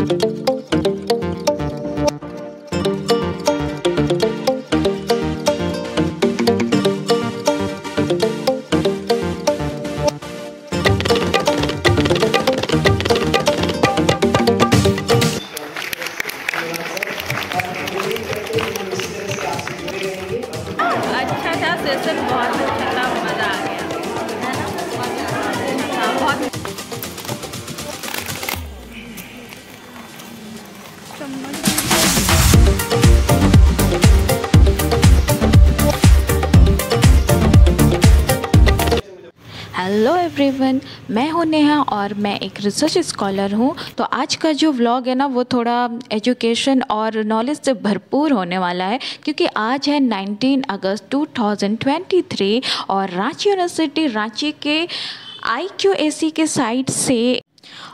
अच्छा था सेशन, बहुत अच्छा था, मज़ा आ गया, है ना? हाँ, बहुत। हेलो एवरीवन, मैं हूं नेहा और मैं एक रिसर्च स्कॉलर हूं। तो आज का जो व्लॉग है ना वो थोड़ा एजुकेशन और नॉलेज से भरपूर होने वाला है, क्योंकि आज है 19 अगस्त 2023 और रांची यूनिवर्सिटी रांची के IQAC के साइट से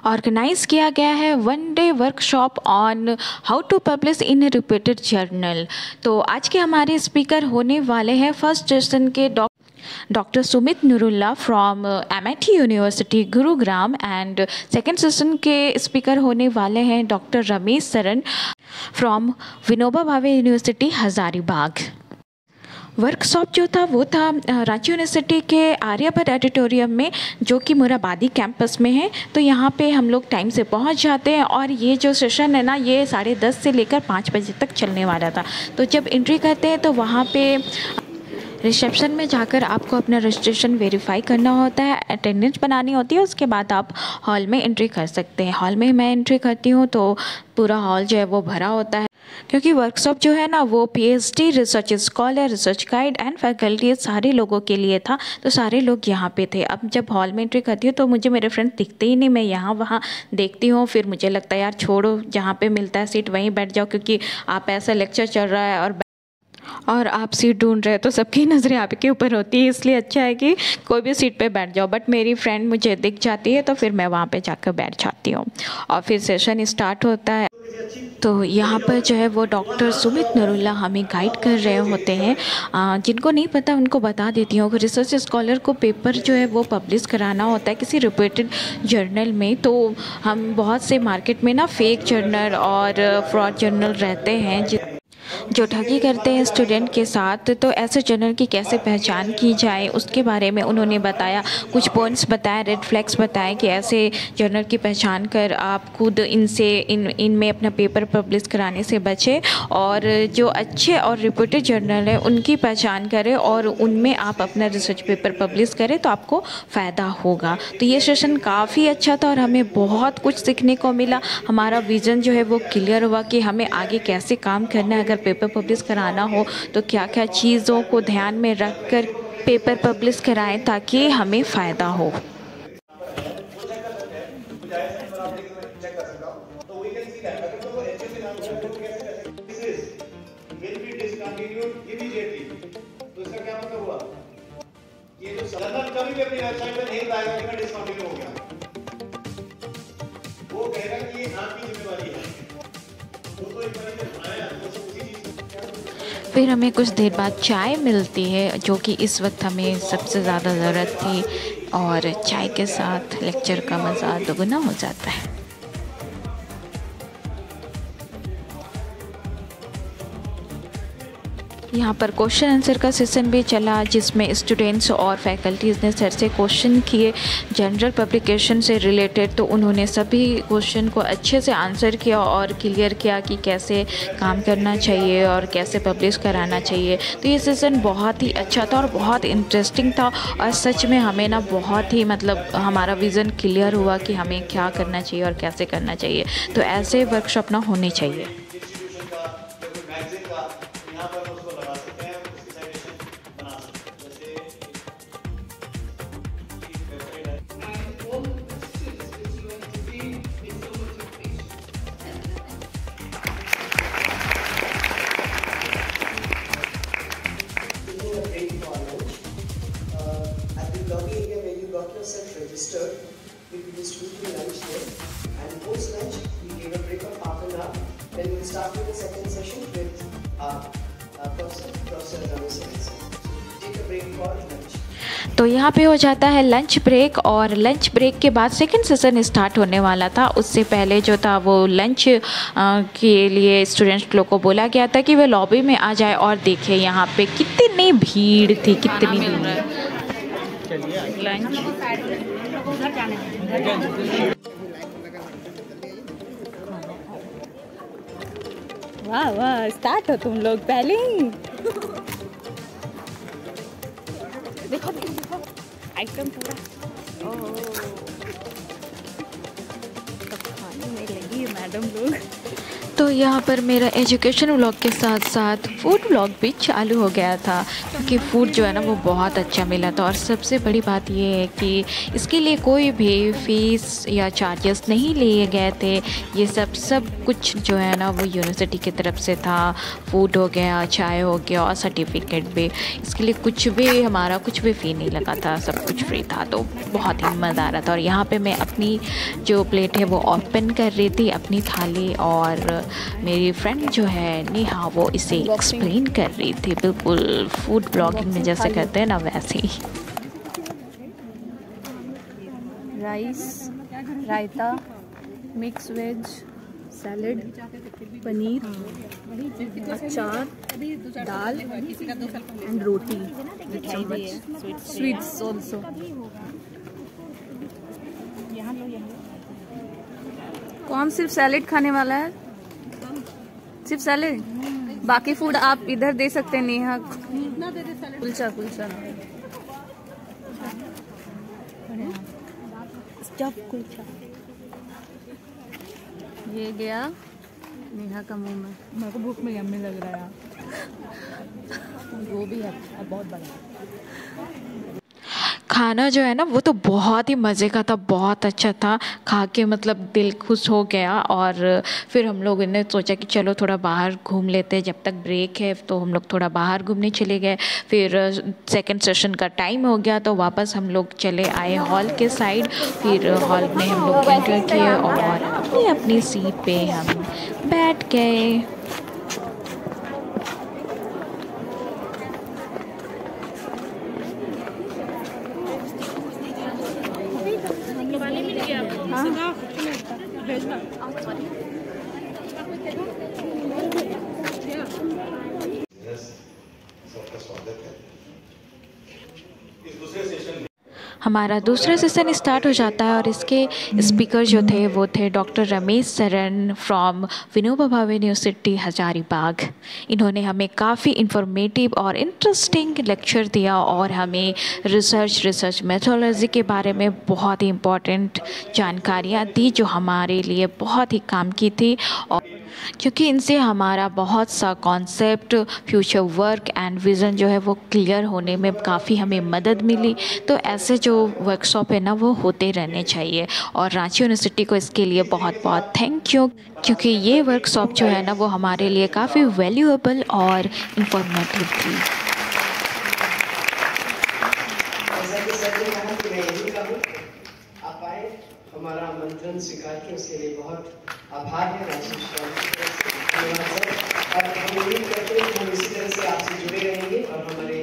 ऑर्गेनाइज किया गया है 1 day workshop on how to publish in reputed journal. तो आज के हमारे स्पीकर होने वाले हैं फर्स्ट सेशन के doctor Sumit Nurullah from MIT university Gurugram, and second session के स्पीकर होने वाले हैं doctor Ramesh Saran from Vinoba Bhave university Hazaribagh. Workshop जो था वो था रांची यूनिवर्सिटी के आर्यभट्ट ऑडिटोरियम में, जो कि मोराबादी कैंपस में है। तो यहाँ पे हम लोग टाइम से पहुँच जाते हैं और ये जो सेशन है ना ये 10:30 से लेकर 5 बजे तक चलने वाला था। तो जब एंट्री करते हैं तो वहाँ पे रिसेप्शन में जाकर आपको अपना रजिस्ट्रेशन वेरीफाई करना होता है, अटेंडेंस बनानी होती है, उसके बाद आप हॉल में एंट्री कर सकते हैं। हॉल में मैं एंट्री करती हूँ तो पूरा हॉल जो है वो भरा होता है, क्योंकि वर्कशॉप जो है ना वो PhD, research scholar, research guide and faculty सारे लोगों के लिए था। तो सारे लोग यहाँ पे थे। अब जब हॉल में एंट्री करती हूँ तो मुझे मेरे फ्रेंड दिखते ही नहीं, मैं यहाँ वहाँ देखती हूँ, फिर मुझे लगता है यार छोड़ो, जहाँ पे मिलता है सीट वहीं बैठ जाओ, क्योंकि आप ऐसा लेक्चर चल रहा है और आप सीट ढूंढ रहे हैं तो सबकी नज़रें आपके ऊपर होती है, इसलिए अच्छा है कि कोई भी सीट पे बैठ जाओ। बट मेरी फ्रेंड मुझे दिख जाती है तो फिर मैं वहाँ पे जाकर बैठ जाती हूँ और फिर सेशन स्टार्ट होता है। तो यहाँ पर जो है वो डॉक्टर सुमित नरुल्ला हमें गाइड कर रहे होते हैं। जिनको नहीं पता उनको बता देती हूँ कि रिसर्च स्कॉलर को पेपर जो है वो पब्लिश कराना होता है किसी रिप्यूटेड जर्नल में। तो हम बहुत से मार्केट में ना फेक जर्नल और फ्रॉड जर्नल रहते हैं जो ठगी करते हैं स्टूडेंट के साथ। तो ऐसे जर्नल की कैसे पहचान की जाए उसके बारे में उन्होंने बताया, कुछ पॉइंट्स बताए, रेड फ्लैग्स बताए कि ऐसे जर्नल की पहचान कर आप खुद इनमें अपना पेपर पब्लिश कराने से बचें, और जो अच्छे और रिप्यूटेड जर्नल है उनकी पहचान करें और उनमें आप अपना रिसर्च पेपर पब्लिश करें तो आपको फ़ायदा होगा। तो ये सेशन काफ़ी अच्छा था और हमें बहुत कुछ सीखने को मिला। हमारा विज़न जो है वो क्लियर हुआ कि हमें आगे कैसे काम करना है। अगर पेपर पब्लिश कराना हो तो क्या क्या चीज़ों को ध्यान में रख कर पेपर पब्लिश कराएं ताकि हमें फ़ायदा हो। फिर हमें कुछ देर बाद चाय मिलती है, जो कि इस वक्त हमें सबसे ज़्यादा ज़रूरत थी, और चाय के साथ लेक्चर का मज़ा दोगुना हो जाता है। यहाँ पर क्वेश्चन आंसर का सेशन भी चला, जिसमें स्टूडेंट्स और फैकल्टीज़ ने सर से क्वेश्चन किए जनरल पब्लिकेशन से रिलेटेड। तो उन्होंने सभी क्वेश्चन को अच्छे से आंसर किया और क्लियर किया कि कैसे काम करना चाहिए और कैसे पब्लिश कराना चाहिए। तो ये सेशन बहुत ही अच्छा था और बहुत इंटरेस्टिंग था, और सच में हमें ना बहुत ही हमारा विज़न क्लियर हुआ कि हमें क्या करना चाहिए और कैसे करना चाहिए। तो ऐसे वर्कशॉप ना होने चाहिए। Registered, we will distribute you lunch there, and post lunch we give a break of half an hour. Then we'll start with the second session with Professor Ramesh. So take a break for lunch. तो यहाँ पे हो जाता है lunch break, और lunch break के बाद second session start होने वाला था। उससे पहले जो था वो लंच के लिए स्टूडेंट्स लोग को बोला गया था कि वे लॉबी में आ जाए, और देखिए यहाँ पे कितनी भीड़ थी, कितनी भीड़। लंच वाह वाह, स्टार्ट हो तुम लोग पहले ही। देखो देखो आइटम पूरा। ओह, सब खाने में लगी है मैडम लोग। तो यहाँ पर मेरा एजुकेशन व्लॉग के साथ साथ फूड व्लॉग भी चालू हो गया था, क्योंकि फ़ूड जो है ना वो बहुत अच्छा मिला था। और सबसे बड़ी बात ये है कि इसके लिए कोई भी फ़ीस या चार्जेस नहीं लिए गए थे। ये सब कुछ जो है ना वो यूनिवर्सिटी की तरफ से था। फूड हो गया, चाय हो गया और सर्टिफिकेट भी। इसके लिए कुछ भी हमारा कुछ भी फ़ी नहीं लगा था, सब कुछ फ्री था। तो बहुत ही मज़ा आ रहा था। और यहाँ पे मैं अपनी जो प्लेट है वो ओपन कर रही थी, अपनी थाली, और मेरी फ्रेंड जो है नेहा वो इसे एक्सप्लेन कर रही थी, बिल्कुल फूड ब्लॉगिंग में जैसे करते हैं ना वैसे ही। राइस, रायता, मिक्स वेज, सैलड, पनीर, अचार, दाल एंड रोटी, स्वीट्स ऑल्सो। कौन सिर्फ सैलेड खाने वाला है? सिर्फ सैलेड? बाकी फूड आप इधर दे सकते हैं नेहा। कुलचा कुलचा स्टफ कुलचा ये गया नेहा का मुंह में। मेरे को भूख में यम्मी लग रहा है। वो भी है बहुत बड़ा। खाना जो है ना वो तो बहुत ही मज़े का था, बहुत अच्छा था। खा के मतलब दिल खुश हो गया। और फिर हम लोगों ने सोचा कि चलो थोड़ा बाहर घूम लेते हैं, जब तक ब्रेक है। तो हम लोग थोड़ा बाहर घूमने चले गए। फिर सेकंड सेशन का टाइम हो गया तो वापस हम लोग चले आए हॉल के साइड। फिर हॉल में हम लोग एंटर किए और अपनी अपनी सीट पे हम बैठ गए। हमारा दूसरा सेशन स्टार्ट हो जाता है और इसके स्पीकर जो थे वो थे doctor Ramesh Saran from Vinoba Bhave university Hazaribagh. इन्होंने हमें काफ़ी इंफॉर्मेटिव और इंटरेस्टिंग लेक्चर दिया और हमें रिसर्च मेथोडोलॉजी के बारे में बहुत ही इम्पोर्टेंट जानकारियाँ दी, जो हमारे लिए बहुत ही काम की थी। और क्योंकि इनसे हमारा बहुत सा concept, future work and vision जो है वो क्लियर होने में काफ़ी हमें मदद मिली। तो ऐसे जो वर्कशॉप है ना वो होते रहने चाहिए, और रांची यूनिवर्सिटी को इसके लिए बहुत बहुत थैंक यू, क्योंकि ये वर्कशॉप जो है ना वो हमारे लिए काफ़ी वैल्यूएबल और इंफॉर्मेटिव थी। हमारा आमंत्रण स्वीकार किया उसके लिए बहुत आभार है राजेश सर। और हम उम्मीद करते हैं कि हम इसी तरह से आपसे जुड़े रहेंगे और हमारे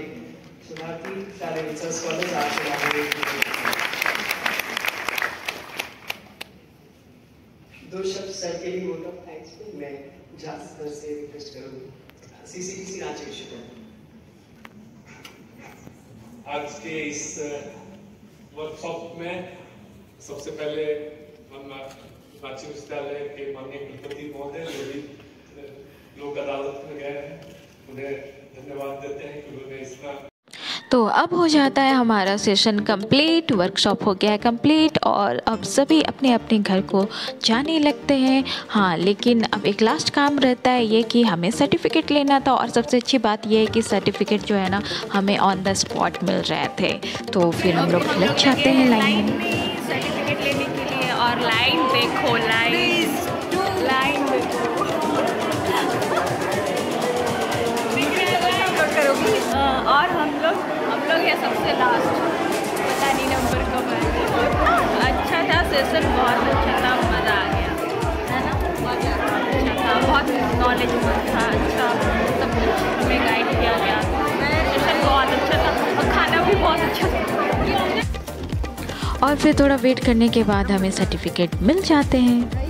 सुधार्थी सारे रिसर्च कॉलेज आपसे आगे दो शब्द सर के लिए वोट ऑफ थैंक्स में मैं जास सर से रिक्वेस्ट करूंगी। सीसीटीसी रांची विश्वविद्यालय आज के इस वर्कशॉप में सबसे पहले हम रांची विश्वविद्यालय के माननीय कुलपति महोदय जो भी लोक अदालत में गए हैं उन्हें धन्यवाद देते हैं कि उन्होंने इसका। तो अब हो जाता है हमारा सेशन कंप्लीट, वर्कशॉप हो गया है कंप्लीट और अब सभी अपने अपने घर को जाने लगते हैं। हाँ, लेकिन अब एक लास्ट काम रहता है ये कि हमें सर्टिफिकेट लेना था, और सबसे अच्छी बात ये है कि सर्टिफिकेट जो है ना हमें ऑन द स्पॉट मिल रहे थे। तो फिर हम लोग लग जाते हैं लाइन में सर्टिफिकेट लेने के लिए। और लाइन देखो, लाइन देखो। और हम लोग ये सबसे लास्ट, पता नहीं नंबर कब है। अच्छा था सेशन, बहुत अच्छा था, मज़ा आ गया, है ना? अच्छा था, बहुत नॉलेजफुल था, अच्छा सब कुछ हमें गाइड किया गया। सेशन बहुत अच्छा था और खाना भी बहुत अच्छा था। और फिर थोड़ा वेट करने के बाद हमें सर्टिफिकेट मिल जाते हैं।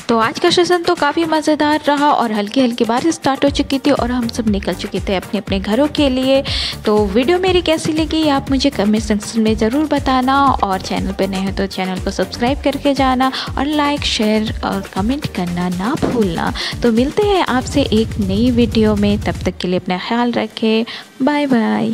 तो आज का सेशन तो काफ़ी मज़ेदार रहा और हल्की हल्की बारिश स्टार्ट हो चुकी थी और हम सब निकल चुके थे अपने अपने घरों के लिए। तो वीडियो मेरी कैसी लगी आप मुझे कमेंट सेक्शन में ज़रूर बताना, और चैनल पे नए हो तो चैनल को सब्सक्राइब करके जाना और लाइक शेयर और कमेंट करना ना भूलना। तो मिलते हैं आपसे एक नई वीडियो में, तब तक के लिए अपना ख्याल रखें। Bye bye.